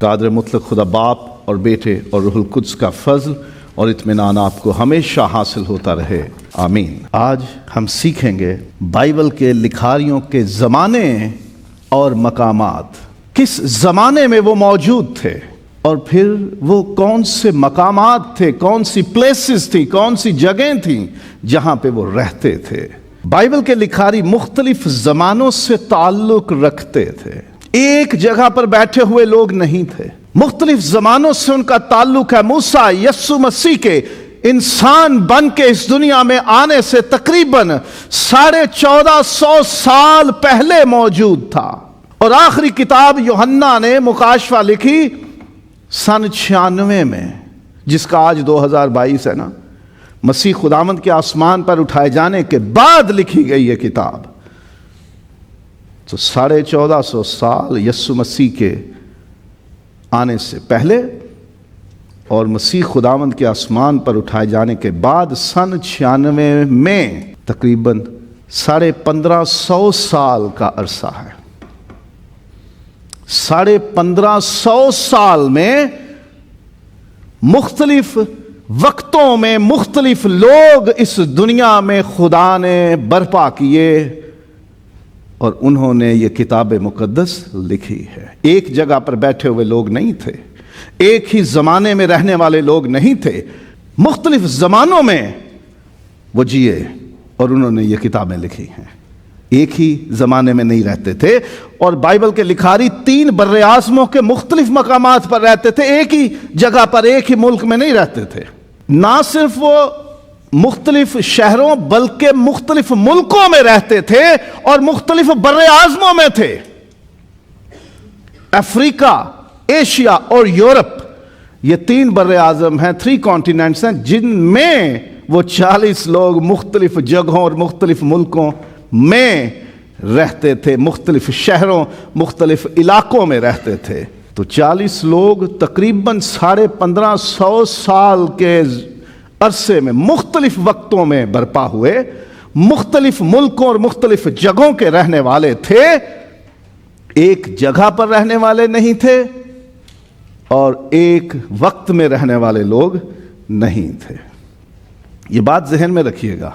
قادر مطلق خدا باپ اور بیٹے اور روح القدس کا فضل اور اطمینان آپ کو ہمیشہ حاصل ہوتا رہے، آمین۔ آج ہم سیکھیں گے بائبل کے لکھاریوں کے زمانے اور مقامات، کس زمانے میں وہ موجود تھے اور پھر وہ کون سے مقامات تھے، کون سی پلیسز تھی، کون سی جگہیں تھیں جہاں پہ وہ رہتے تھے۔ بائبل کے لکھاری مختلف زمانوں سے تعلق رکھتے تھے، ایک جگہ پر بیٹھے ہوئے لوگ نہیں تھے، مختلف زمانوں سے ان کا تعلق ہے۔ موسیٰ یسوع مسیح کے انسان بن کے اس دنیا میں آنے سے تقریباً 1450 سال پہلے موجود تھا، اور آخری کتاب یوحنا نے مکاشفہ لکھی سن 96 میں، جس کا آج 2022 ہے نا۔ مسیح خداوند کے آسمان پر اٹھائے جانے کے بعد لکھی گئی یہ کتاب، تو 1450 سال یسوع مسیح کے آنے سے پہلے اور مسیح خداوند کے آسمان پر اٹھائے جانے کے بعد سن 96 میں تقریباً 1550 سال کا عرصہ ہے۔ 1550 سال میں مختلف وقتوں میں مختلف لوگ اس دنیا میں خدا نے برپا کیے اور انہوں نے یہ کتاب مقدس لکھی ہے۔ ایک جگہ پر بیٹھے ہوئے لوگ نہیں تھے، ایک ہی زمانے میں رہنے والے لوگ نہیں تھے، مختلف زمانوں میں وہ جیے اور انہوں نے یہ کتابیں لکھی ہیں، ایک ہی زمانے میں نہیں رہتے تھے۔ اور بائبل کے لکھاری 3 براعظموں کے مختلف مقامات پر رہتے تھے، ایک ہی جگہ پر ایک ہی ملک میں نہیں رہتے تھے۔ نہ صرف وہ مختلف شہروں بلکہ مختلف ملکوں میں رہتے تھے اور مختلف براعظموں میں تھے۔ افریقہ، ایشیا اور یورپ، یہ 3 براعظم ہیں، 3 کانٹیننٹس ہیں، جن میں وہ 40 لوگ مختلف جگہوں اور مختلف ملکوں میں رہتے تھے، مختلف شہروں مختلف علاقوں میں رہتے تھے۔ تو 40 لوگ تقریباً 1550 سال کے عرصے میں مختلف وقتوں میں برپا ہوئے، مختلف ملکوں اور مختلف جگہوں کے رہنے والے تھے، ایک جگہ پر رہنے والے نہیں تھے اور ایک وقت میں رہنے والے لوگ نہیں تھے۔ یہ بات ذہن میں رکھیے گا،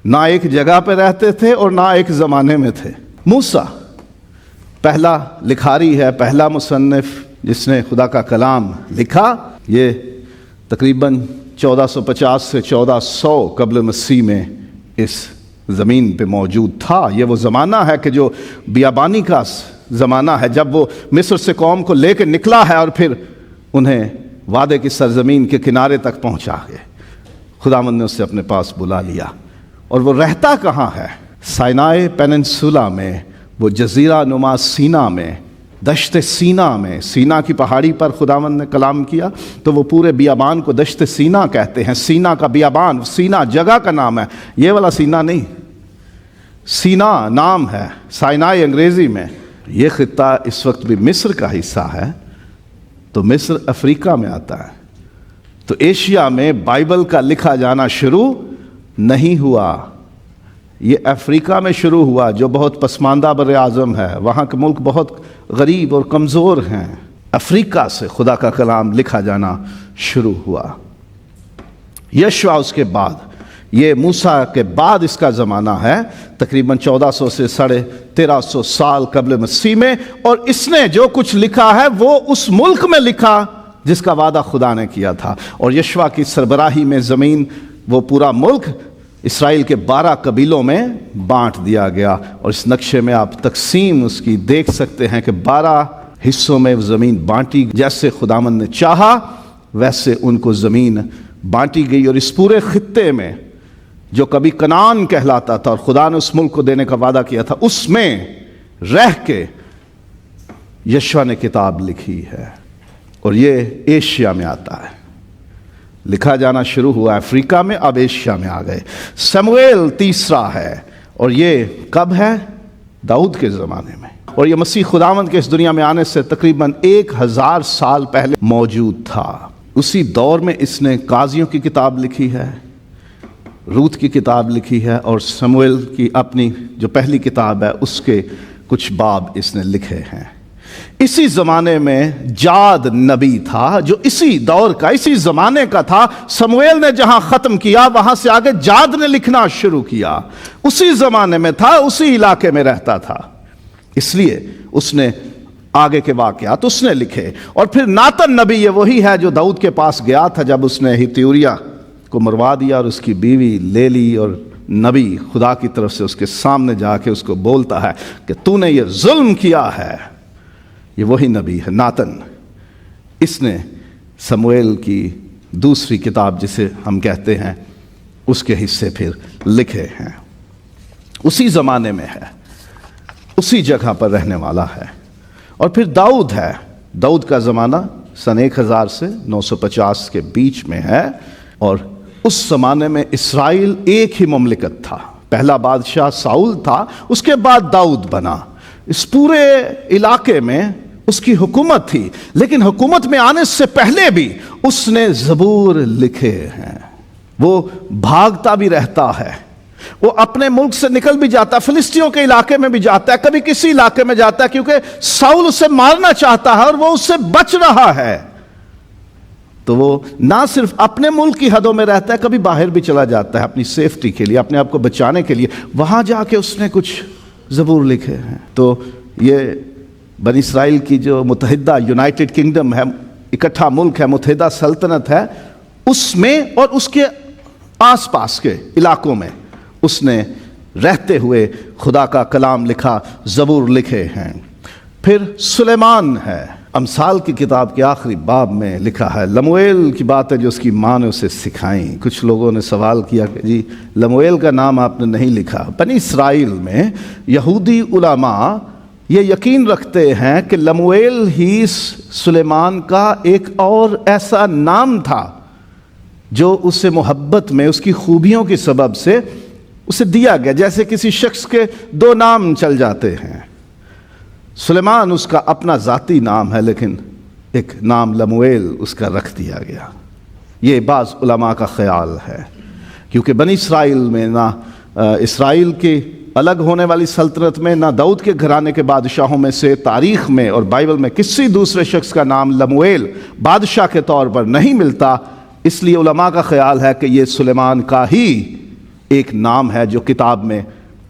نہ ایک جگہ پہ رہتے تھے اور نہ ایک زمانے میں تھے۔ موسیٰ پہلا لکھاری ہے، پہلا مصنف جس نے خدا کا کلام لکھا۔ یہ تقریباً 1450 سے 1400 قبل مسیح میں اس زمین پہ موجود تھا۔ یہ وہ زمانہ ہے کہ جو بیابانی کا زمانہ ہے، جب وہ مصر سے قوم کو لے کے نکلا ہے اور پھر انہیں وعدے کی سرزمین کے کنارے تک پہنچا گئے۔ خداوند نے اسے اپنے پاس بلا لیا، اور وہ رہتا کہاں ہے؟ سائنائے پیننسولا میں، وہ جزیرہ نما سینا میں، دشت سینا میں، سینا کی پہاڑی پر خداوند نے کلام کیا، تو وہ پورے بیابان کو دشت سینا کہتے ہیں۔ سینا کا بیابان، سینا جگہ کا نام ہے، یہ والا سینا نہیں، سینا نام ہے، سائنائے انگریزی میں۔ یہ خطہ اس وقت بھی مصر کا حصہ ہے، تو مصر افریقہ میں آتا ہے۔ تو ایشیا میں بائبل کا لکھا جانا شروع نہیں ہوا، یہ افریقہ میں شروع ہوا، جو بہت پسماندہ براعظم ہے، وہاں کے ملک بہت غریب اور کمزور ہیں۔ افریقہ سے خدا کا کلام لکھا جانا شروع ہوا۔ یشوع اس کے بعد، یہ موسیٰ کے بعد اس کا زمانہ ہے، تقریباً 1400 سے 1350 سال قبل مسیح میں، اور اس نے جو کچھ لکھا ہے وہ اس ملک میں لکھا جس کا وعدہ خدا نے کیا تھا۔ اور یشوع کی سربراہی میں زمین، وہ پورا ملک اسرائیل کے 12 قبیلوں میں بانٹ دیا گیا، اور اس نقشے میں آپ تقسیم اس کی دیکھ سکتے ہیں کہ 12 حصوں میں زمین بانٹی، جیسے خداوند نے چاہا ویسے ان کو زمین بانٹی گئی۔ اور اس پورے خطے میں جو کبھی کنعان کہلاتا تھا اور خدا نے اس ملک کو دینے کا وعدہ کیا تھا، اس میں رہ کے یشوع نے کتاب لکھی ہے، اور یہ ایشیا میں آتا ہے۔ لکھا جانا شروع ہوا افریقہ میں، اب ایشیا میں آ گئے۔ سمویل تیسرا ہے، اور یہ کب ہے؟ داؤد کے زمانے میں، اور یہ مسیح خداوند کے اس دنیا میں آنے سے تقریباً 1000 سال پہلے موجود تھا۔ اسی دور میں اس نے قاضیوں کی کتاب لکھی ہے، روت کی کتاب لکھی ہے، اور سمویل کی اپنی جو پہلی کتاب ہے اس کے کچھ باب اس نے لکھے ہیں۔ اسی زمانے میں جاد نبی تھا جو اسی دور کا، اسی زمانے کا تھا۔ سمویل نے جہاں ختم کیا وہاں سے آگے جاد نے لکھنا شروع کیا، اسی زمانے میں تھا، اسی علاقے میں رہتا تھا، اس لیے اس نے آگے کے واقعات اس نے لکھے۔ اور پھر ناتن نبی یہ وہی ہے جو داؤد کے پاس گیا تھا جب اس نے ہتیوریا کو مروا دیا اور اس کی بیوی لے لی، اور نبی خدا کی طرف سے اس کے سامنے جا کے اس کو بولتا ہے کہ تو نے یہ ظلم کیا ہے۔ یہ وہی نبی ہے ناتن، اس نے سمویل کی دوسری کتاب جسے ہم کہتے ہیں اس کے حصے پھر لکھے ہیں۔ اسی زمانے میں ہے، اسی جگہ پر رہنے والا ہے۔ اور پھر داؤد ہے، داؤد کا زمانہ سن 1000 سے 950 کے بیچ میں ہے، اور اس زمانے میں اسرائیل ایک ہی مملکت تھا۔ پہلا بادشاہ ساؤل تھا، اس کے بعد داؤد بنا۔ اس پورے علاقے میں اس کی حکومت تھی، لیکن حکومت میں آنے سے پہلے بھی اس نے زبور لکھے ہیں۔ وہ بھاگتا بھی رہتا ہے، وہ اپنے ملک سے نکل بھی جاتا ہے، فلسطینیوں کے علاقے میں بھی جاتا ہے، کبھی کسی علاقے میں جاتا ہے، کیونکہ ساؤل اسے مارنا چاہتا ہے اور وہ اس سے بچ رہا ہے۔ تو وہ نہ صرف اپنے ملک کی حدوں میں رہتا ہے، کبھی باہر بھی چلا جاتا ہے اپنی سیفٹی کے لیے، اپنے آپ کو بچانے کے لیے۔ وہاں جا کے اس نے کچھ زبور لکھے ہیں۔ تو یہ بنی اسرائیل کی جو متحدہ یونائٹڈ کنگڈم ہے، اکٹھا ملک ہے، متحدہ سلطنت ہے، اس میں اور اس کے آس پاس کے علاقوں میں اس نے رہتے ہوئے خدا کا کلام لکھا، زبور لکھے ہیں۔ پھر سلیمان ہے، امثال کی کتاب کے آخری باب میں لکھا ہے لمویل کی باتیں جو اس کی ماں نے اسے سکھائیں۔ کچھ لوگوں نے سوال کیا کہ جی لمویل کا نام آپ نے نہیں لکھا۔ بنی اسرائیل میں یہودی علماء یہ یقین رکھتے ہیں کہ لمویل ہی سلیمان کا ایک اور ایسا نام تھا جو اسے محبت میں اس کی خوبیوں کی سبب سے اسے دیا گیا، جیسے کسی شخص کے 2 نام چل جاتے ہیں۔ سلیمان اس کا اپنا ذاتی نام ہے، لیکن ایک نام لمویل اس کا رکھ دیا گیا۔ یہ بعض علماء کا خیال ہے، کیونکہ بنی اسرائیل میں نہ اسرائیل کی الگ ہونے والی سلطنت میں، نہ داؤد کے گھرانے کے بادشاہوں میں سے تاریخ میں اور بائبل میں کسی دوسرے شخص کا نام لمویل بادشاہ کے طور پر نہیں ملتا۔ اس لیے علماء کا خیال ہے کہ یہ سلیمان کا ہی ایک نام ہے جو کتاب میں،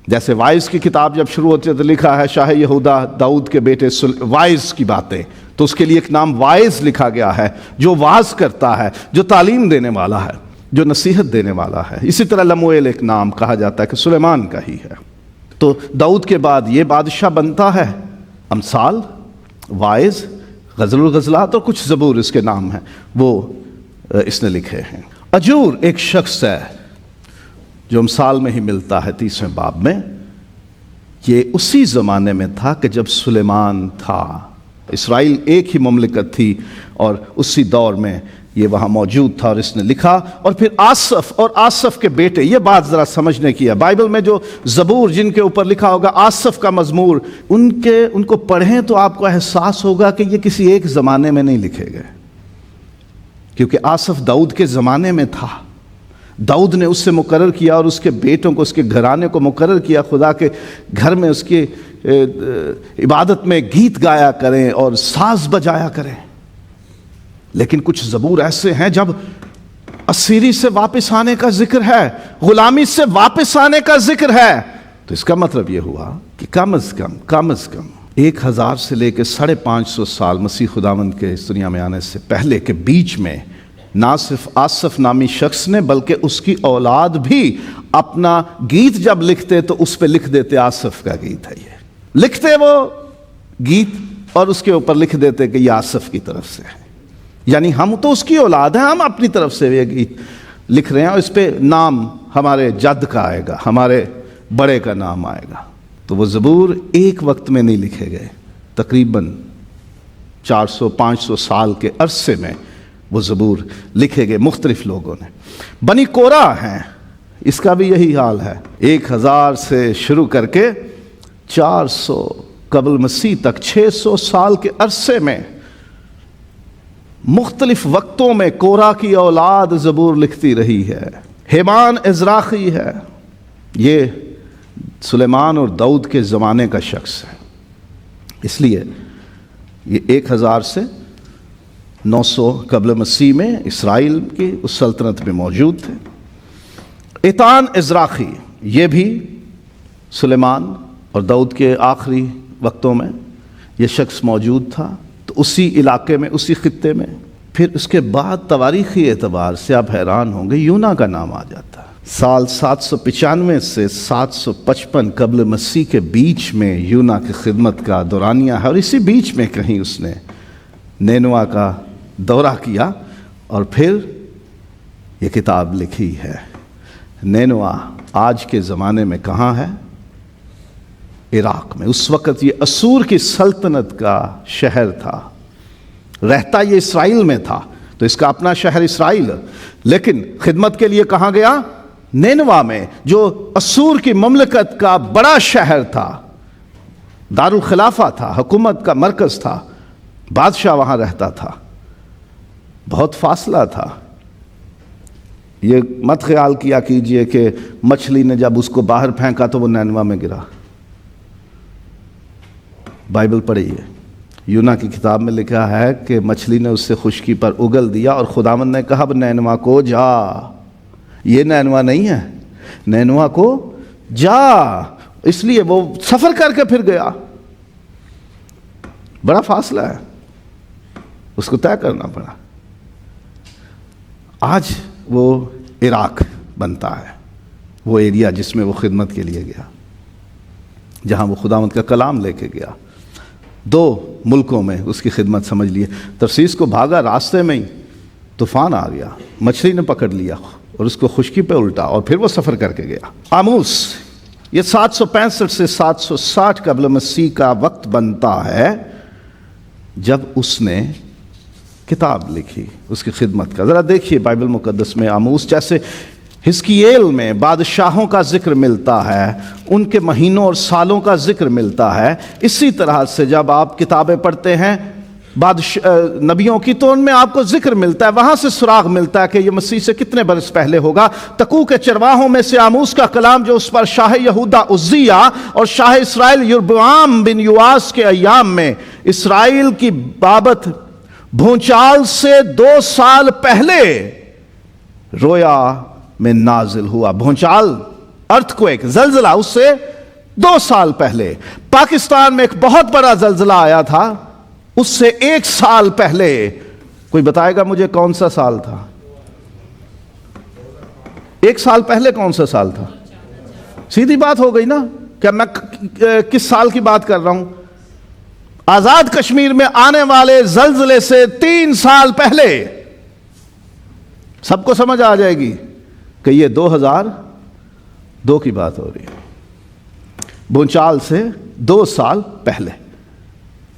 جیسے وائز کی کتاب جب شروع ہوتی ہے تو لکھا ہے شاہ یہودا داؤد کے بیٹے وائز کی باتیں، تو اس کے لیے ایک نام وائز لکھا گیا ہے جو واز کرتا ہے، جو تعلیم دینے والا ہے، جو نصیحت دینے والا ہے۔ اسی طرح لمویل ایک نام کہا جاتا ہے کہ سلیمان کا ہی ہے۔ تو داؤد کے بعد یہ بادشاہ بنتا ہے۔ امثال، وائز، غزل الغزلات اور کچھ زبور اس کے نام ہیں، وہ اس نے لکھے ہیں۔ اجور ایک شخص ہے جو امثال میں ہی ملتا ہے 30ویں باب میں۔ یہ اسی زمانے میں تھا کہ جب سلیمان تھا، اسرائیل ایک ہی مملکت تھی، اور اسی دور میں یہ وہاں موجود تھا، اور اس نے لکھا۔ اور پھر آصف اور آصف کے بیٹے، یہ بات ذرا سمجھنے کی ہے۔ بائبل میں جو زبور جن کے اوپر لکھا ہوگا آصف کا مزمور، ان کو پڑھیں تو آپ کو احساس ہوگا کہ یہ کسی ایک زمانے میں نہیں لکھے گئے، کیونکہ آصف داؤد کے زمانے میں تھا۔ داؤد نے اس سے مقرر کیا اور اس کے بیٹوں کو، اس کے گھرانے کو مقرر کیا خدا کے گھر میں اس کی عبادت میں گیت گایا کریں اور ساز بجایا کریں۔ لیکن کچھ زبور ایسے ہیں جب اسیری سے واپس آنے کا ذکر ہے، غلامی سے واپس آنے کا ذکر ہے، تو اس کا مطلب یہ ہوا کہ کم از کم 1000 سے لے کے 550 سال مسیح خداوند کے اس دنیا میں آنے سے پہلے کے بیچ میں نہ صرف آصف نامی شخص نے بلکہ اس کی اولاد بھی اپنا گیت جب لکھتے تو اس پہ لکھ دیتے آصف کا گیت ہے، یہ لکھتے وہ گیت اور اس کے اوپر لکھ دیتے کہ یہ آصف کی طرف سے ہے، یعنی ہم تو اس کی اولاد ہیں، ہم اپنی طرف سے یہ گیت لکھ رہے ہیں اور اس پہ نام ہمارے جد کا آئے گا، ہمارے بڑے کا نام آئے گا۔ تو وہ زبور ایک وقت میں نہیں لکھے گئے، تقریباً 400-500 سال کے عرصے میں وہ زبور لکھے گئے مختلف لوگوں نے۔ بنی کورہ ہیں، اس کا بھی یہی حال ہے، 1000 سے شروع کر کے 400 قبل مسیح تک 600 سال کے عرصے میں مختلف وقتوں میں کورہ کی اولاد زبور لکھتی رہی ہے۔ ہیمان ازراخی ہے، یہ سلیمان اور داؤد کے زمانے کا شخص ہے، اس لیے یہ 1000 سے 900 قبل مسیح میں اسرائیل کی اس سلطنت میں موجود تھے۔ ایتان ازراخی، یہ بھی سلیمان اور داؤد کے آخری وقتوں میں یہ شخص موجود تھا، تو اسی علاقے میں، اسی خطے میں۔ پھر اس کے بعد تواریخی اعتبار سے آپ حیران ہوں گے، یونا کا نام آ جاتا ہے۔ سال 795 سے 755 قبل مسیح کے بیچ میں یونا کی خدمت کا دورانیہ ہے، اور اسی بیچ میں کہیں اس نے نینوا کا دورہ کیا اور پھر یہ کتاب لکھی ہے۔ نینوا آج کے زمانے میں کہاں ہے؟ عراق میں۔ اس وقت یہ اسور کی سلطنت کا شہر تھا، رہتا یہ اسرائیل میں تھا، تو اس کا اپنا شہر اسرائیل، لیکن خدمت کے لیے کہاں گیا؟ نینوا میں، جو اسور کی مملکت کا بڑا شہر تھا، دارالخلافہ تھا، حکومت کا مرکز تھا، بادشاہ وہاں رہتا تھا۔ بہت فاصلہ تھا۔ یہ مت خیال کیا کیجئے کہ مچھلی نے جب اس کو باہر پھینکا تو وہ نینوا میں گرا۔ بائبل پڑھیے، یونا کی کتاب میں لکھا ہے کہ مچھلی نے اس سے خشکی پر اگل دیا اور خداوند نے کہا نینوا کو جا۔ یہ نینوا نہیں ہے، نینوا کو جا۔ اس لیے وہ سفر کر کے پھر گیا۔ بڑا فاصلہ ہے، اس کو طے کرنا پڑا۔ آج وہ عراق بنتا ہے، وہ ایریا جس میں وہ خدمت کے لیے گیا، جہاں وہ خداوند کا کلام لے کے گیا۔ 2 ملکوں میں اس کی خدمت سمجھ لیے۔ ترسیس کو بھاگا، راستے میں ہی طوفان آ گیا، مچھلی نے پکڑ لیا اور اس کو خشکی پہ الٹا، اور پھر وہ سفر کر کے گیا۔ آموس، یہ 765 سے 760 قبل مسیح کا وقت بنتا ہے جب اس نے کتاب لکھی اس کی خدمت کا۔ ذرا دیکھیے بائبل مقدس میں آموس، جیسے حزقییل میں بادشاہوں کا ذکر ملتا ہے، ان کے مہینوں اور سالوں کا ذکر ملتا ہے، اسی طرح سے جب آپ کتابیں پڑھتے ہیں نبیوں کی تو ان میں آپ کو ذکر ملتا ہے، وہاں سے سراغ ملتا ہے کہ یہ مسیح سے کتنے برس پہلے ہوگا۔ تکو کے چرواہوں میں سے آموس کا کلام جو اس پر شاہ یہودا عزیہ اور شاہ اسرائیل یربعام بن یواس کے ایام میں اسرائیل کی بابت بھونچال سے 2 سال پہلے رویا میں نازل ہوا۔ بھونچال، ارتھکویک، زلزلہ، اس سے 2 سال پہلے۔ پاکستان میں ایک بہت بڑا زلزلہ آیا تھا، اس سے 1 سال پہلے۔ کوئی بتائے گا مجھے کون سا سال تھا؟ 1 سال پہلے کون سا سال تھا؟ سیدھی بات ہو گئی نا، کیا میں کس سال کی بات کر رہا ہوں؟ آزاد کشمیر میں آنے والے زلزلے سے 3 سال پہلے۔ سب کو سمجھ آ جائے گی کہ یہ 2002 کی بات ہو رہی ہے، بھونچال سے 2 سال پہلے،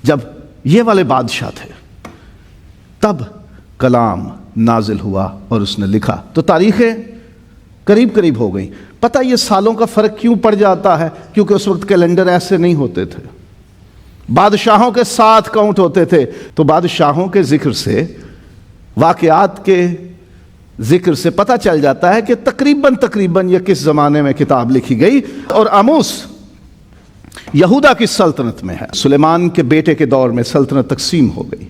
جب یہ والے بادشاہ تھے، تب کلام نازل ہوا اور اس نے لکھا۔ تو تاریخیں قریب قریب ہو گئیں۔ پتہ یہ سالوں کا فرق کیوں پڑ جاتا ہے؟ کیونکہ اس وقت کیلنڈر ایسے نہیں ہوتے تھے، بادشاہوں کے ساتھ کاؤنٹ ہوتے تھے، تو بادشاہوں کے ذکر سے، واقعات کے ذکر سے پتہ چل جاتا ہے کہ تقریباً یہ کس زمانے میں کتاب لکھی گئی۔ اور آموس یہودا کی سلطنت میں ہے۔ سلیمان کے بیٹے کے دور میں سلطنت تقسیم ہو گئی،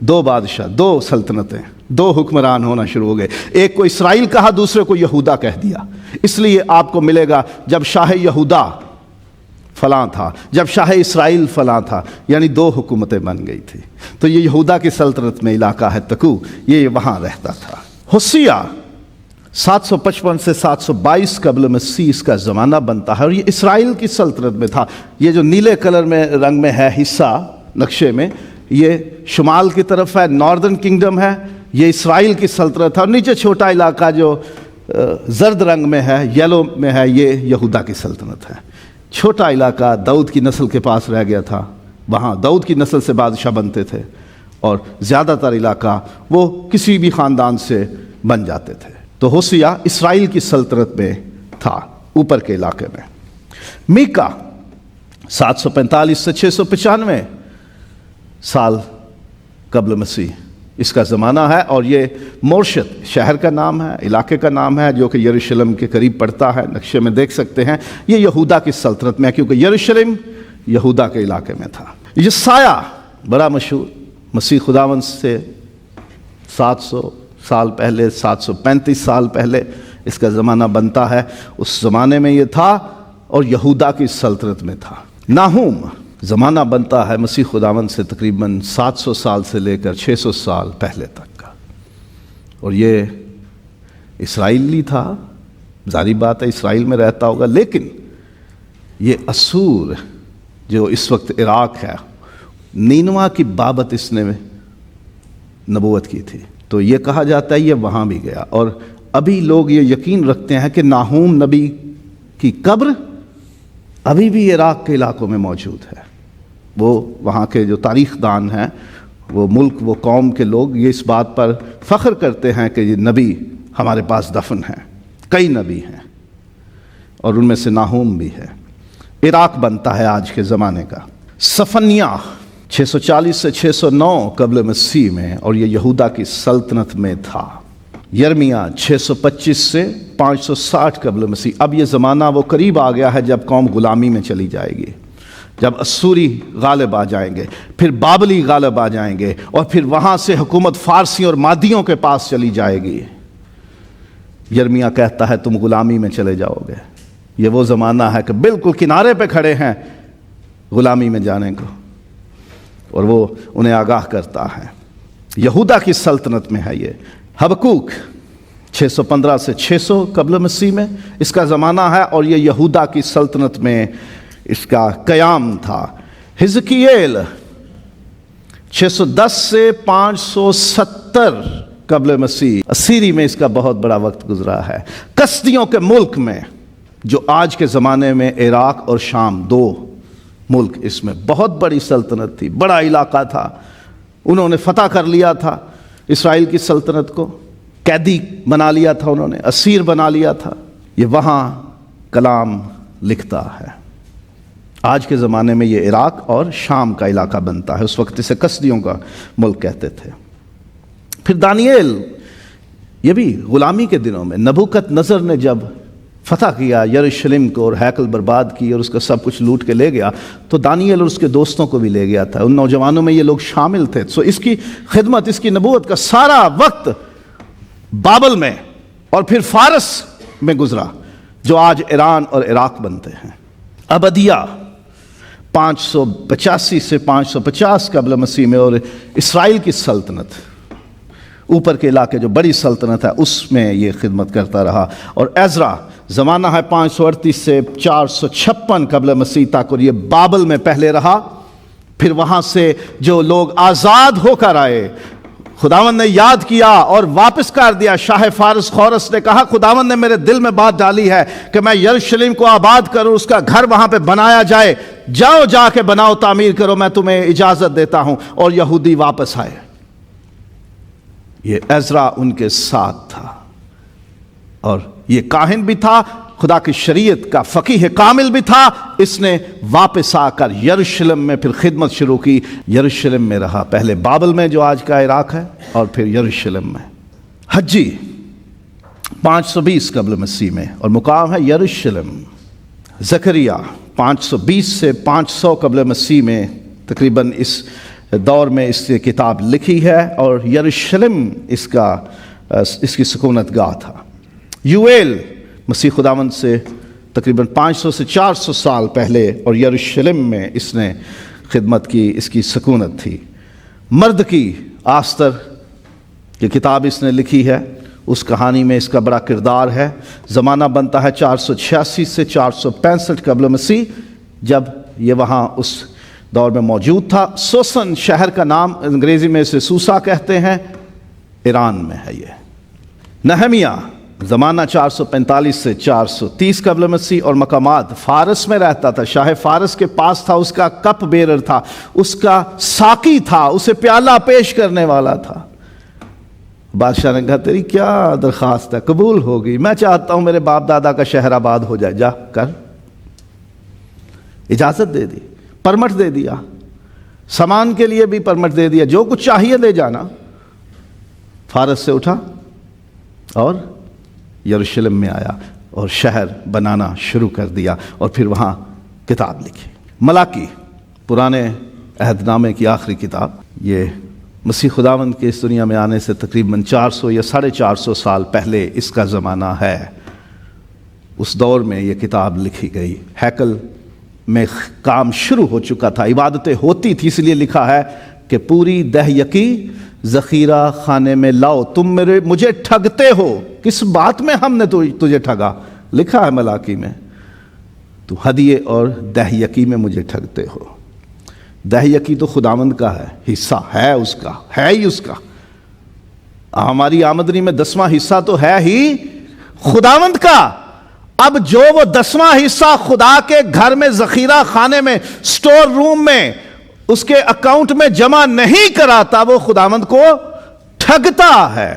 2 بادشاہ، 2 سلطنتیں، 2 حکمران ہونا شروع ہو گئے۔ ایک کو اسرائیل کہا، دوسرے کو یہودا کہہ دیا۔ اس لیے آپ کو ملے گا جب شاہ یہودا فلاں تھا، جب شاہ اسرائیل فلاں تھا، یعنی 2 حکومتیں بن گئی تھی۔ تو یہ یہودا کی سلطنت میں علاقہ ہے تکو، یہ وہاں رہتا تھا۔ ہوسیہ 755 سے 722 قبل مسیح اس کا زمانہ بنتا ہے، اور یہ اسرائیل کی سلطنت میں تھا۔ یہ جو نیلے کلر میں رنگ میں ہے حصہ نقشے میں، یہ شمال کی طرف ہے، ناردرن کنگڈم ہے، یہ اسرائیل کی سلطنت ہے، اور نیچے چھوٹا علاقہ جو زرد رنگ میں ہے، یلو میں ہے، یہ یہودا کی سلطنت ہے۔ چھوٹا علاقہ داؤد کی نسل کے پاس رہ گیا تھا، وہاں داؤد کی نسل سے بادشاہ بنتے تھے، اور زیادہ تر علاقہ وہ کسی بھی خاندان سے بن جاتے تھے۔ تو ہوسیہ اسرائیل کی سلطنت میں تھا، اوپر کے علاقے میں۔ میکا 745 سے 695 سال قبل مسیح اس کا زمانہ ہے، اور یہ مورشت شہر کا نام ہے، علاقے کا نام ہے، جو کہ یروشلم کے قریب پڑتا ہے، نقشے میں دیکھ سکتے ہیں۔ یہ یہودا کی سلطنت میں ہے، کیونکہ یروشلم یہودا کے علاقے میں تھا۔ یسایہ بڑا مشہور، مسیح خداوند سے 700 سال پہلے، 735 سال پہلے اس کا زمانہ بنتا ہے۔ اس زمانے میں یہ تھا اور یہودا کی سلطنت میں تھا۔ ناہوم زمانہ بنتا ہے مسیح خداوند سے تقریباً 700 سال سے لے کر 600 سال پہلے تک کا، اور یہ اسرائیلی تھا، ظاہری بات ہے اسرائیل میں رہتا ہوگا، لیکن یہ اسور جو اس وقت عراق ہے، نینوا کی بابت اس نے نبوت کی تھی، تو یہ کہا جاتا ہے یہ وہاں بھی گیا۔ اور ابھی لوگ یہ یقین رکھتے ہیں کہ ناہوم نبی کی قبر ابھی بھی عراق کے علاقوں میں موجود ہے۔ وہ وہاں کے جو تاریخ دان ہیں، وہ ملک، وہ قوم کے لوگ یہ اس بات پر فخر کرتے ہیں کہ یہ نبی ہمارے پاس دفن ہیں، کئی نبی ہیں، اور ان میں سے ناہوم بھی ہے۔ عراق بنتا ہے آج کے زمانے کا۔ صفنیہ 640 سے 609 قبل مسیح میں، اور یہ یہودا کی سلطنت میں تھا۔ یرمیہ 625 سے 560 قبل مسیح۔ اب یہ زمانہ وہ قریب آ گیا ہے جب قوم غلامی میں چلی جائے گی، جب اسوری غالب آ جائیں گے، پھر بابلی غالب آ جائیں گے، اور پھر وہاں سے حکومت فارسیوں اور مادیوں کے پاس چلی جائے گی۔ یرمیہ کہتا ہے تم غلامی میں چلے جاؤ گے۔ یہ وہ زمانہ ہے کہ بالکل کنارے پہ کھڑے ہیں غلامی میں جانے کو، اور وہ انہیں آگاہ کرتا ہے۔ یہودا کی سلطنت میں ہے یہ۔ حبقوق 615 سے 600 قبل مسیح میں اس کا زمانہ ہے، اور یہ یہودا کی سلطنت میں اس کا قیام تھا۔ حزقییل 610 سے 570 قبل مسیح، اسیری میں اس کا بہت بڑا وقت گزرا ہے۔ کسدیوں کے ملک میں، جو آج کے زمانے میں عراق اور شام، دو ملک، اس میں بہت بڑی سلطنت تھی، بڑا علاقہ تھا۔ انہوں نے فتح کر لیا تھا اسرائیل کی سلطنت کو، قیدی بنا لیا تھا، انہوں نے اسیر بنا لیا تھا۔ یہ وہاں کلام لکھتا ہے۔ آج کے زمانے میں یہ عراق اور شام کا علاقہ بنتا ہے، اس وقت اسے کسدیوں کا ملک کہتے تھے۔ پھر دانییل، یہ بھی غلامی کے دنوں میں نبوکت نظر نے جب فتح کیا یروشلم کو اور ہیکل برباد کی اور اس کا سب کچھ لوٹ کے لے گیا، تو دانییل اور اس کے دوستوں کو بھی لے گیا تھا۔ ان نوجوانوں میں یہ لوگ شامل تھے۔ سو اس کی خدمت، اس کی نبوت کا سارا وقت بابل میں اور پھر فارس میں گزرا، جو آج ایران اور عراق بنتے ہیں۔ ابدیہ 585 سے 550 قبل مسیح میں، اور اسرائیل کی سلطنت، اوپر کے علاقے جو بڑی سلطنت ہے، اس میں یہ خدمت کرتا رہا۔ اور عزرا زمانہ ہے 538 سے 456 قبل مسیح تک، اور یہ بابل میں پہلے رہا۔ پھر وہاں سے جو لوگ آزاد ہو کر آئے، خداوند نے یاد کیا اور واپس کر دیا۔ شاہ فارس خورس نے کہا خداوند نے میرے دل میں بات ڈالی ہے کہ میں یروشلم کو آباد کروں، اس کا گھر وہاں پہ بنایا جائے، جاؤ جا کے بناؤ، تعمیر کرو، میں تمہیں اجازت دیتا ہوں۔ اور یہودی واپس آئے۔ یہ عزرا ان کے ساتھ تھا، اور یہ کاہن بھی تھا، خدا کی شریعت کا فقیہ کامل بھی تھا۔ اس نے واپس آ کر یروشلم میں پھر خدمت شروع کی۔ یروشلم میں رہا، پہلے بابل میں جو آج کا عراق ہے، اور پھر یروشلم میں۔ حجی 520 قبل مسیح میں، اور مقام ہے یروشلم۔ زکریا 520 سے 500 قبل مسیح میں تقریباً اس دور میں اس کی کتاب لکھی ہے، اور یروشلم اس کی سکونت گاہ تھا۔ یویل مسیح خداوند سے تقریباً 500 سے 400 سال پہلے، اور یروشلم میں اس نے خدمت کی، اس کی سکونت تھی۔ مردکی آستر یہ کتاب اس نے لکھی ہے، اس کہانی میں اس کا بڑا کردار ہے۔ زمانہ بنتا ہے 486 سے 465 قبل مسیح، جب یہ وہاں اس دور میں موجود تھا۔ سوسن شہر کا نام انگریزی میں اسے سوسا کہتے ہیں، ایران میں ہے یہ۔ نہمیہ زمانہ 445 سے 430 قبل مسیح، اور مقامات فارس میں رہتا تھا، شاہ فارس کے پاس تھا، اس کا کپ بیرر تھا، اس کا ساقی تھا، اسے پیالہ پیش کرنے والا تھا۔ بادشاہ نے کہا تیری کیا درخواست ہے، قبول ہوگی، میں چاہتا ہوں میرے باپ دادا کا شہر آباد ہو جائے، جا کر۔ اجازت دے دی، پرمٹ دے دیا، سامان کے لیے بھی پرمٹ دے دیا، جو کچھ چاہیے دے جانا۔ فارس سے اٹھا اور یروشلم میں آیا اور شہر بنانا شروع کر دیا، اور پھر وہاں کتاب لکھی۔ ملاکی پرانے عہد نامے کی آخری کتاب، یہ مسیح خداوند کے اس دنیا میں آنے سے تقریباً 400 یا 450 سال پہلے اس کا زمانہ ہے۔ اس دور میں یہ کتاب لکھی گئی۔ ہیکل میں کام شروع ہو چکا تھا، عبادتیں ہوتی تھی، اس لیے لکھا ہے کہ پوری دہیکی ذخیرہ خانے میں لاؤ، تم مجھے ٹھگتے ہو۔ کس بات میں ہم نے تجھے ٹھگا؟ لکھا ہے ملاکی میں، تو ہدیے اور دہیکی میں مجھے ٹھگتے ہو۔ دہیکی تو خداوند کا ہے، حصہ ہے اس کا، ہے ہی اس کا۔ ہماری آمدنی میں 10واں حصہ تو ہے ہی خداوند کا۔ اب جو وہ 10واں حصہ خدا کے گھر میں ذخیرہ خانے میں سٹور روم میں اس کے اکاؤنٹ میں جمع نہیں کراتا، وہ خداوند کو ٹھگتا ہے۔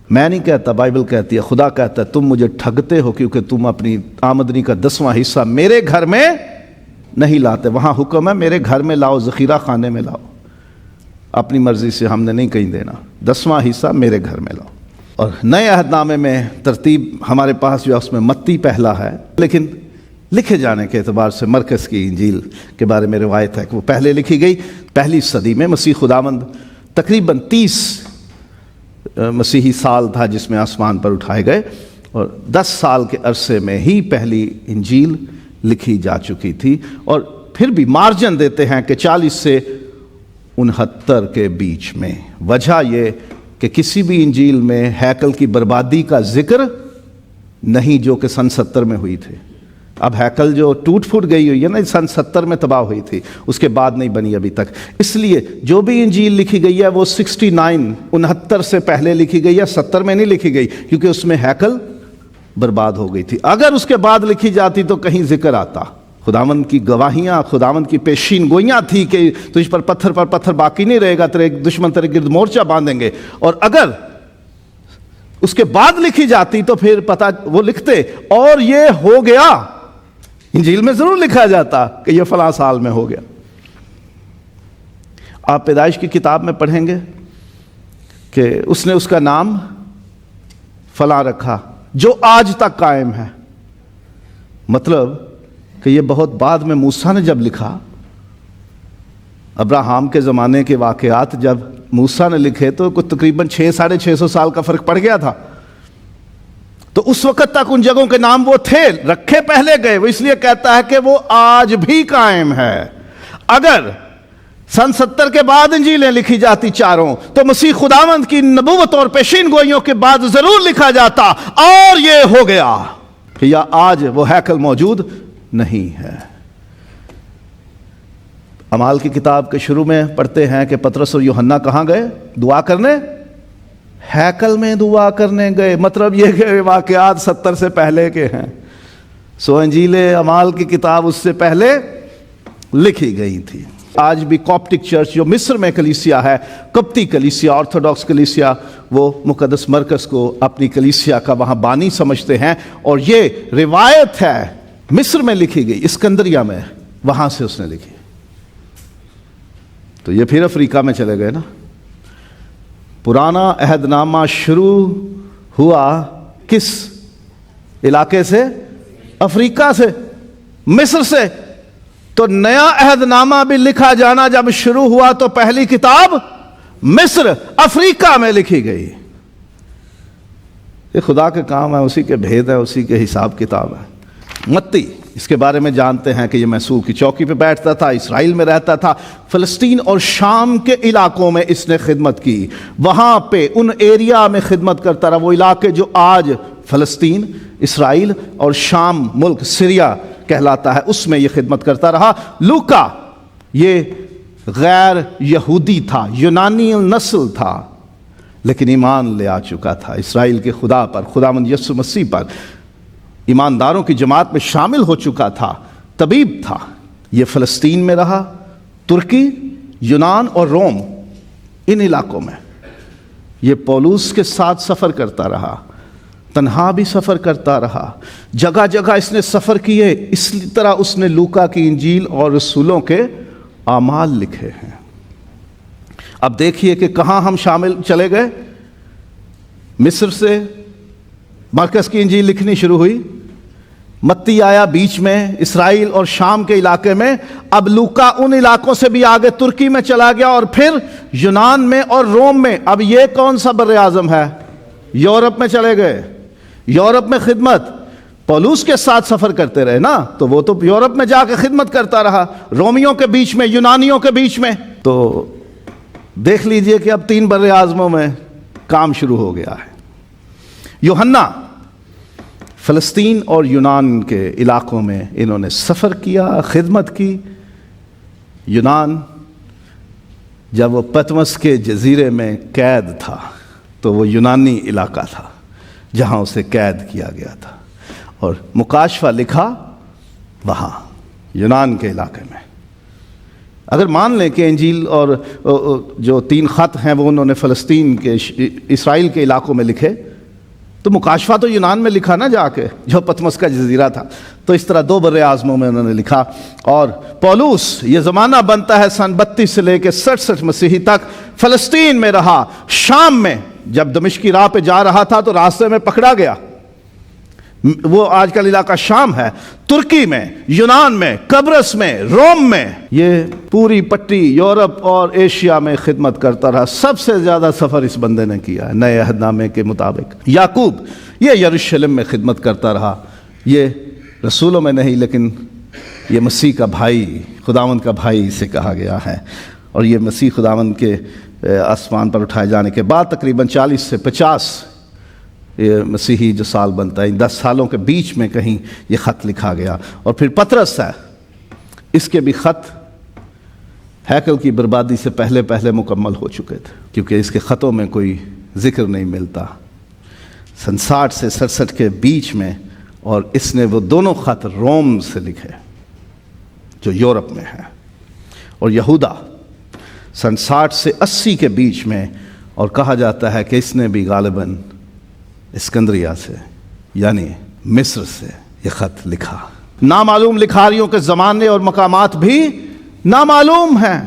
میں نہیں کہتا، بائبل کہتی ہے، خدا کہتا ہے تم مجھے ٹھگتے ہو کیونکہ تم اپنی آمدنی کا 10واں حصہ میرے گھر میں نہیں لاتے۔ وہاں حکم ہے میرے گھر میں لاؤ، ذخیرہ خانے میں لاؤ، اپنی مرضی سے ہم نے نہیں کہیں دینا، 10واں حصہ میرے گھر میں لاؤ۔ اور نئے عہد نامے میں ترتیب ہمارے پاس جو ہے اس میں متی پہلا ہے، لیکن لکھے جانے کے اعتبار سے مرکز کی انجیل کے بارے میں روایت ہے کہ وہ پہلے لکھی گئی پہلی صدی میں۔ مسیح خداوند تقریباً 30 مسیحی سال تھا جس میں آسمان پر اٹھائے گئے، اور 10 سال کے عرصے میں ہی پہلی انجیل لکھی جا چکی تھی۔ اور پھر بھی مارجن دیتے ہیں کہ 40 سے 69 کے بیچ میں۔ وجہ یہ کہ کسی بھی انجیل میں ہیکل کی بربادی کا ذکر نہیں جو کہ سن 70 میں ہوئی تھی۔ اب ہیکل جو ٹوٹ پھوٹ گئی ہوئی ہے نا، سن 70 میں تباہ ہوئی تھی، اس کے بعد نہیں بنی ابھی تک۔ اس لیے جو بھی انجیل لکھی گئی ہے وہ 69 سے پہلے لکھی گئی ہے، 70 میں نہیں لکھی گئی، کیونکہ اس میں ہیکل برباد ہو گئی تھی۔ اگر اس کے بعد لکھی جاتی تو کہیں ذکر آتا۔ خداوند کی گواہیاں، خداوند کی پیشین گوئیاں تھی کہ تجھ پر پتھر باقی نہیں رہے گا، تیرے دشمن تیرے گرد مورچہ باندھیں گے۔ اور اگر اس کے بعد لکھی جاتی تو پھر پتہ وہ لکھتے اور یہ ہو گیا۔ انجیل میں ضرور لکھا جاتا کہ یہ فلاں سال میں ہو گیا۔ آپ پیدائش کی کتاب میں پڑھیں گے کہ اس نے اس کا نام فلاں رکھا جو آج تک قائم ہے۔ مطلب کہ یہ بہت بعد میں موسیٰ نے جب لکھا، ابراہیم کے زمانے کے واقعات جب موسیٰ نے لکھے تو کچھ تقریباً 600-650 سال کا فرق پڑ گیا تھا۔ تو اس وقت تک ان جگہوں کے نام وہ تھے، رکھے پہلے گئے۔ وہ اس لیے کہتا ہے کہ وہ آج بھی قائم ہے۔ اگر سن 70 کے بعد انجیلیں لکھی جاتی چاروں، تو مسیح خداوند کی نبوت اور پیشین گوئیوں کے بعد ضرور لکھا جاتا اور یہ ہو گیا کہ یا آج وہ ہیکل موجود نہیں ہے۔ اعمال کی کتاب کے شروع میں پڑھتے ہیں کہ پطرس اور یوحنا کہاں گئے دعا کرنے؟ ہیکل میں دعا کرنے گئے۔ مطلب یہ کہ واقعات 70 سے پہلے کے ہیں۔ سو انجیل اعمال کی کتاب اس سے پہلے لکھی گئی تھی۔ آج بھی کوپٹک چرچ جو مصر میں کلیسیا ہے، قبطی کلیسیا، آرتھوڈاکس کلیسیا، وہ مقدس مرکز کو اپنی کلیسیا کا وہاں بانی سمجھتے ہیں، اور یہ روایت ہے مصر میں لکھی گئی، اسکندریہ میں، وہاں سے اس نے لکھی۔ تو یہ پھر افریقہ میں چلے گئے نا۔ پرانا عہد نامہ شروع ہوا کس علاقے سے؟ افریقہ سے، مصر سے۔ تو نیا عہد نامہ بھی لکھا جانا جب شروع ہوا تو پہلی کتاب مصر، افریقہ میں لکھی گئی۔ یہ خدا کے کام ہے، اسی کے بھید ہے، اسی کے حساب کتاب ہے۔ متی اس کے بارے میں جانتے ہیں کہ یہ محسوب کی چوکی پہ بیٹھتا تھا، اسرائیل میں رہتا تھا، فلسطین اور شام کے علاقوں میں اس نے خدمت کی۔ وہاں پہ ان ایریا میں خدمت کرتا رہا، وہ علاقے جو آج فلسطین، اسرائیل اور شام ملک سیریا کہلاتا ہے، اس میں یہ خدمت کرتا رہا۔ لوکا یہ غیر یہودی تھا، یونانی نسل تھا، لیکن ایمان لے آ چکا تھا اسرائیل کے خدا پر، خداوند یسوع مسیح پر، ایمانداروں کی جماعت میں شامل ہو چکا تھا، طبیب تھا۔ یہ فلسطین میں رہا، ترکی، یونان اور روم، ان علاقوں میں یہ پولس کے ساتھ سفر کرتا رہا، تنہا بھی سفر کرتا رہا، جگہ جگہ اس نے سفر کیے۔ اس طرح اس نے لوکا کی انجیل اور رسولوں کے اعمال لکھے ہیں۔ اب دیکھیے کہ کہاں ہم شامل چلے گئے۔ مصر سے مرکز کی انجیل لکھنی شروع ہوئی، متی آیا بیچ میں اسرائیل اور شام کے علاقے میں، اب لوکا ان علاقوں سے بھی آگے ترکی میں چلا گیا، اور پھر یونان میں اور روم میں۔ اب یہ کون سا بر اعظم ہے؟ یورپ میں چلے گئے، یورپ میں خدمت، پولوس کے ساتھ سفر کرتے رہے نا، تو وہ تو یورپ میں جا کے خدمت کرتا رہا، رومیوں کے بیچ میں، یونانیوں کے بیچ میں۔ تو دیکھ لیجئے کہ اب 3 بر اعظموں میں کام شروع ہو گیا ہے۔ یوحنا فلسطین اور یونان کے علاقوں میں انہوں نے سفر کیا، خدمت کی۔ یونان جب وہ پتمس کے جزیرے میں قید تھا تو وہ یونانی علاقہ تھا جہاں اسے قید کیا گیا تھا، اور مکاشفہ لکھا وہاں یونان کے علاقے میں۔ اگر مان لیں کہ انجیل اور جو 3 خط ہیں وہ انہوں نے فلسطین کے اسرائیل کے علاقوں میں لکھے، تو مکاشفہ تو یونان میں لکھا نا جا کے، جو پتمس کا جزیرہ تھا۔ تو اس طرح 2 بر اعظموں میں انہوں نے لکھا۔ اور پولوس یہ زمانہ بنتا ہے سن 32 سے لے کے 67 مسیحی تک فلسطین میں رہا، شام میں جب دمشق کی راہ پہ جا رہا تھا تو راستے میں پکڑا گیا، وہ آج کل علاقہ شام ہے، ترکی میں، یونان میں، قبرص میں، روم میں، یہ پوری پٹی یورپ اور ایشیا میں خدمت کرتا رہا۔ سب سے زیادہ سفر اس بندے نے کیا ہے نئے عہد نامے کے مطابق۔ یعقوب یہ یروشلم میں خدمت کرتا رہا، یہ رسولوں میں نہیں لیکن یہ مسیح کا بھائی، خداوند کا بھائی اسے کہا گیا ہے، اور یہ مسیح خداوند کے آسمان پر اٹھائے جانے کے بعد تقریباً 40 سے 50 یہ مسیحی جو سال بنتا ہے، 10 سالوں کے بیچ میں کہیں یہ خط لکھا گیا۔ اور پھر پطرس ہے، اس کے بھی خط ہیکل کی بربادی سے پہلے مکمل ہو چکے تھے، کیونکہ اس کے خطوں میں کوئی ذکر نہیں ملتا۔ سن 60 سے 67 کے بیچ میں، اور اس نے وہ دونوں خط روم سے لکھے جو یورپ میں ہے، اور یہودا سن 60 سے 80 کے بیچ میں، اور کہا جاتا ہے کہ اس نے بھی غالباً اسکندریہ سے یعنی مصر سے یہ خط لکھا۔ نامعلوم لکھاریوں کے زمانے اور مقامات بھی نامعلوم ہیں۔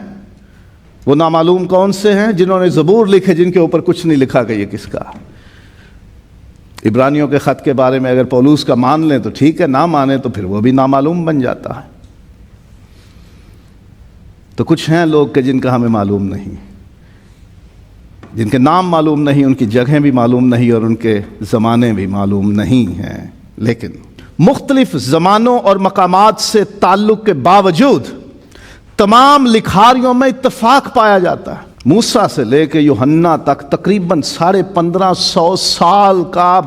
وہ نامعلوم کون سے ہیں؟ جنہوں نے زبور لکھے جن کے اوپر کچھ نہیں لکھا کہ یہ کس کا۔ عبرانیوں کے خط کے بارے میں اگر پولوس کا مان لیں تو ٹھیک ہے، نہ مانیں تو پھر وہ بھی نامعلوم بن جاتا ہے۔ تو کچھ ہیں لوگ کہ جن کا ہمیں معلوم نہیں، جن کے نام معلوم نہیں، ان کی جگہیں بھی معلوم نہیں، اور ان کے زمانے بھی معلوم نہیں ہیں، لیکن مختلف زمانوں اور مقامات سے تعلق کے باوجود تمام لکھاریوں میں اتفاق پایا جاتا ہے۔ موسیٰ سے لے کے یوحنا تک تقریباً 1550 سال کا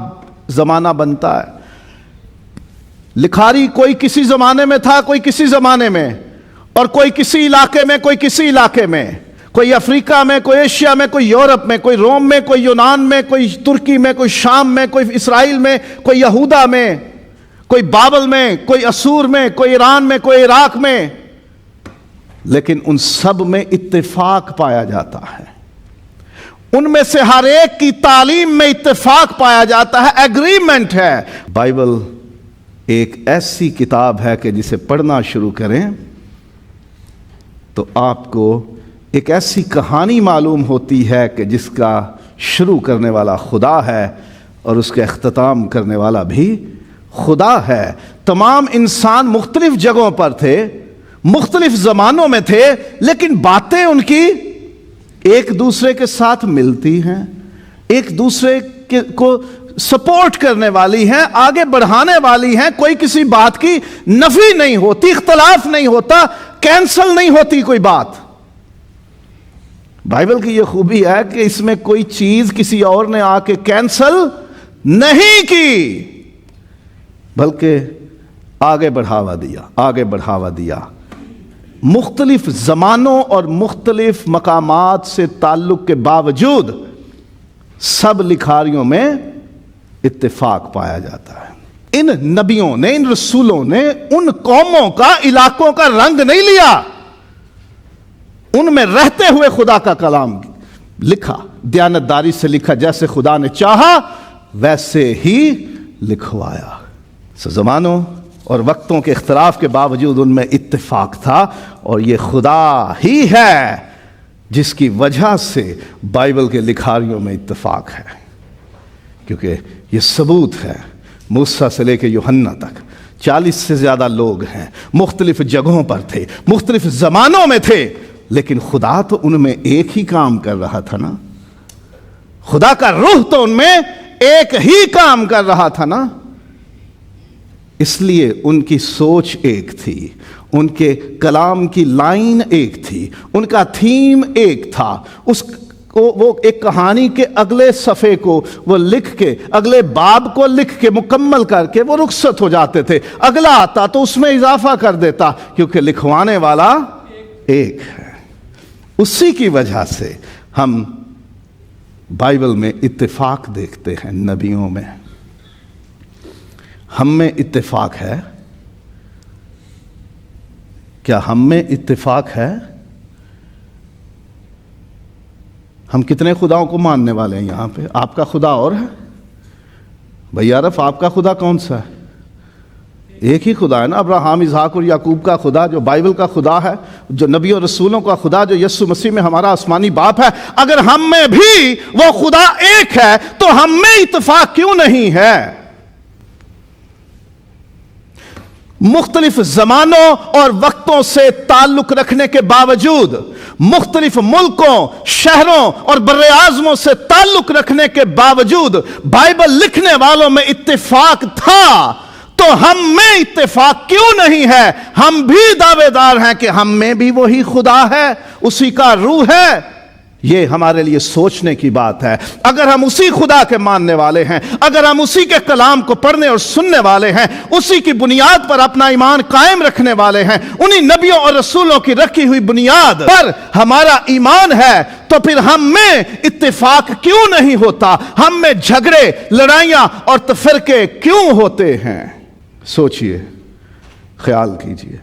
زمانہ بنتا ہے۔ لکھاری کوئی کسی زمانے میں تھا، کوئی کسی زمانے میں، اور کوئی کسی علاقے میں، کوئی کسی علاقے میں، کوئی افریقہ میں، کوئی ایشیا میں، کوئی یورپ میں، کوئی روم میں، کوئی یونان میں، کوئی ترکی میں، کوئی شام میں، کوئی اسرائیل میں، کوئی یہودا میں، کوئی بابل میں، کوئی اسور میں، کوئی ایران میں، کوئی عراق میں، لیکن ان سب میں اتفاق پایا جاتا ہے۔ ان میں سے ہر ایک کی تعلیم میں اتفاق پایا جاتا ہے، ایگریمنٹ ہے۔ بائبل ایک ایسی کتاب ہے کہ جسے پڑھنا شروع کریں تو آپ کو ایک ایسی کہانی معلوم ہوتی ہے کہ جس کا شروع کرنے والا خدا ہے اور اس کا اختتام کرنے والا بھی خدا ہے۔ تمام انسان مختلف جگہوں پر تھے، مختلف زمانوں میں تھے، لیکن باتیں ان کی ایک دوسرے کے ساتھ ملتی ہیں، ایک دوسرے کو سپورٹ کرنے والی ہیں، آگے بڑھانے والی ہیں۔ کوئی کسی بات کی نفی نہیں ہوتی، اختلاف نہیں ہوتا، کینسل نہیں ہوتی کوئی بات۔ بائبل کی یہ خوبی ہے کہ اس میں کوئی چیز کسی اور نے آ کے کینسل نہیں کی، بلکہ آگے بڑھاوا دیا۔ مختلف زمانوں اور مختلف مقامات سے تعلق کے باوجود سب لکھاریوں میں اتفاق پایا جاتا ہے۔ ان نبیوں نے، ان رسولوں نے ان قوموں کا، علاقوں کا رنگ نہیں لیا، ان میں رہتے ہوئے خدا کا کلام لکھا، دیانتداری سے لکھا، جیسے خدا نے چاہا ویسے ہی لکھوایا۔ زمانوں اور وقتوں کے اختلاف کے باوجود ان میں اتفاق تھا، اور یہ خدا ہی ہے جس کی وجہ سے بائبل کے لکھاریوں میں اتفاق ہے، کیونکہ یہ ثبوت ہے۔ موسیٰ سے لے کے یوحنا تک 40 سے زیادہ لوگ ہیں، مختلف جگہوں پر تھے، مختلف زمانوں میں تھے، لیکن خدا تو ان میں ایک ہی کام کر رہا تھا نا، خدا کا روح تو ان میں ایک ہی کام کر رہا تھا نا۔ اس لیے ان کی سوچ ایک تھی، ان کے کلام کی لائن ایک تھی، ان کا تھیم ایک تھا۔ وہ ایک کہانی کے اگلے صفحے کو وہ لکھ کے، اگلے باب کو لکھ کے مکمل کر کے وہ رخصت ہو جاتے تھے، اگلا آتا تو اس میں اضافہ کر دیتا، کیونکہ لکھوانے والا ایک ہے۔ اسی کی وجہ سے ہم بائبل میں اتفاق دیکھتے ہیں، نبیوں میں۔ ہم میں اتفاق ہے کیا؟ ہم میں اتفاق ہے؟ ہم کتنے خداؤں کو ماننے والے ہیں یہاں پہ؟ آپ کا خدا اور ہے؟ بھائی عرف، آپ کا خدا کون سا ہے؟ ایک ہی خدا ہے نا، ابراہیم، اسحاق اور یعقوب کا خدا، جو بائبل کا خدا ہے، جو نبی اور رسولوں کا خدا، جو یسوع مسیح میں ہمارا آسمانی باپ ہے۔ اگر ہم میں بھی وہ خدا ایک ہے تو ہم میں اتفاق کیوں نہیں ہے؟ مختلف زمانوں اور وقتوں سے تعلق رکھنے کے باوجود، مختلف ملکوں، شہروں اور براعظموں سے تعلق رکھنے کے باوجود بائبل لکھنے والوں میں اتفاق تھا، تو ہم میں اتفاق کیوں نہیں ہے؟ ہم بھی دعوے دار ہیں کہ ہم میں بھی وہی خدا ہے، اسی کا روح ہے۔ یہ ہمارے لیے سوچنے کی بات ہے۔ اگر ہم اسی خدا کے ماننے والے ہیں، اگر ہم اسی کے کلام کو پڑھنے اور سننے والے ہیں، اسی کی بنیاد پر اپنا ایمان قائم رکھنے والے ہیں، انہی نبیوں اور رسولوں کی رکھی ہوئی بنیاد پر ہمارا ایمان ہے، تو پھر ہم میں اتفاق کیوں نہیں ہوتا؟ ہم میں جھگڑے، لڑائیاں اور تفرقے کیوں ہوتے ہیں؟ سوچئے، خیال کیجئے۔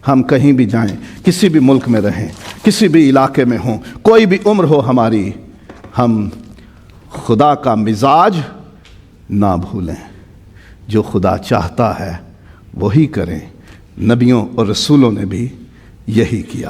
ہم کہیں بھی جائیں، کسی بھی ملک میں رہیں، کسی بھی علاقے میں ہوں، کوئی بھی عمر ہو ہماری، ہم خدا کا مزاج نہ بھولیں۔ جو خدا چاہتا ہے وہی کریں۔ نبیوں اور رسولوں نے بھی یہی کیا۔